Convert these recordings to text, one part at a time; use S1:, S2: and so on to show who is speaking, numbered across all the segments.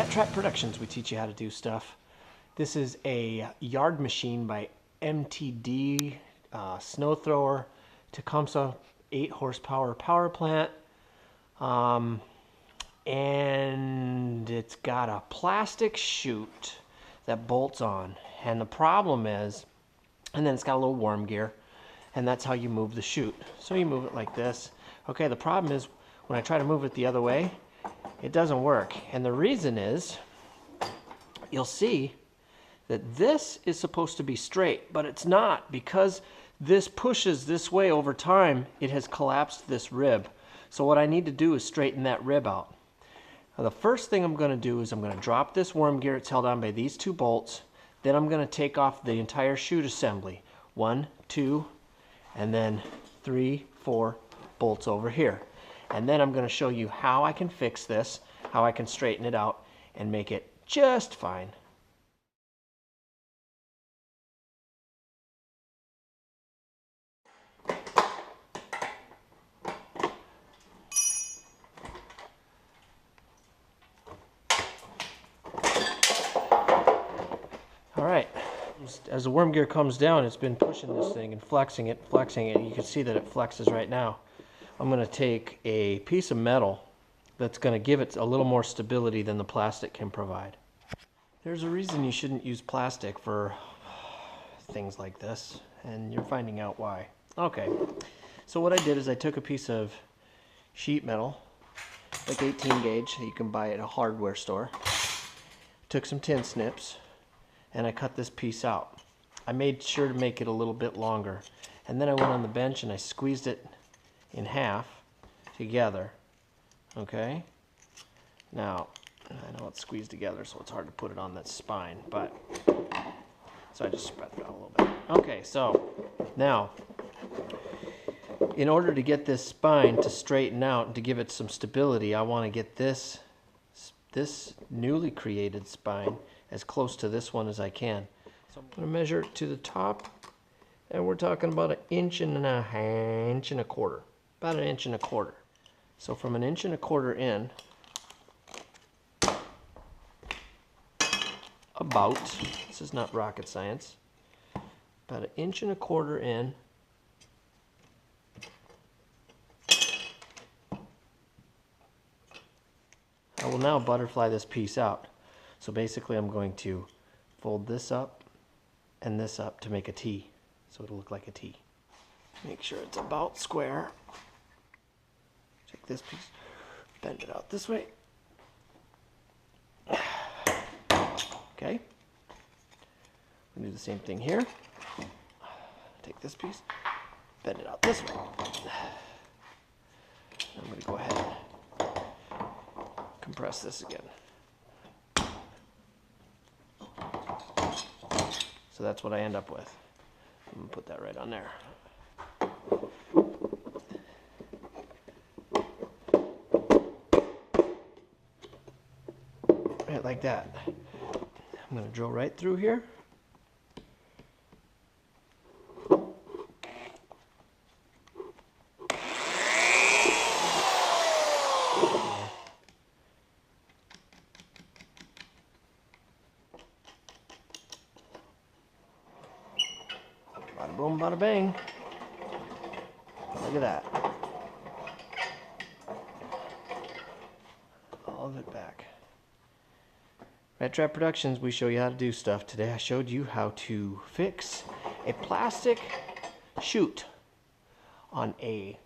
S1: Rattrap Productions, we teach you how to do stuff. This is a yard machine by MTD, snow thrower, Tecumseh 8 horsepower power plant. And it's got a plastic chute that bolts on. And the problem is, and then it's got a little worm gear, and that's how you move the chute. So you move it like this. Okay, the problem is when I try to move it the other way, it doesn't work. And the reason is, you'll see that this is supposed to be straight, but it's not, because this pushes this way over time. It has collapsed this rib. So what I need to do is straighten that rib out. Now the first thing I'm going to do is I'm going to drop this worm gear. It's held on by these two bolts. Then I'm going to take off the entire chute assembly. 1, 2, and then 3, 4 bolts over here. And then I'm going to show you how I can fix this, how I can straighten it out and make it just fine. All right, as the worm gear comes down, it's been pushing this thing and flexing it. You can see that it flexes right now. I'm going to take a piece of metal that's going to give it a little more stability than the plastic can provide. There's a reason you shouldn't use plastic for things like this, and you're finding out why. Okay, so what I did is I took a piece of sheet metal, like 18 gauge, that you can buy at a hardware store. Took some tin snips, and I cut this piece out. I made sure to make it a little bit longer, and then I went on the bench and I squeezed it in half together. Okay, now I know it's squeezed together, so it's hard to put it on that spine, but so I just spread it out a little bit. Okay, so now in order to get this spine to straighten out and to give it some stability, I want to get this newly created spine as close to this one as I can. So I'm going to measure it to the top, and we're talking about an inch and a quarter. About an inch and a quarter. So from an inch and a quarter in, this is not rocket science, about an inch and a quarter in, I will now butterfly this piece out. So basically I'm going to fold this up and this up to make a T, so it'll look like a T. Make sure it's about square. Take this piece, bend it out this way. Okay. We'll do the same thing here. Take this piece, bend it out this way. I'm going to go ahead and compress this again. So that's what I end up with. I'm going to put that right on there. Right like that. I'm going to drill right through here. Bada boom, bada bang. Look at that. All of it back. Rattrap Productions, we show you how to do stuff. Today I showed you how to fix a plastic chute on a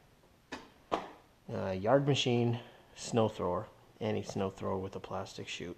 S1: yard machine snow thrower. Any snow thrower with a plastic chute.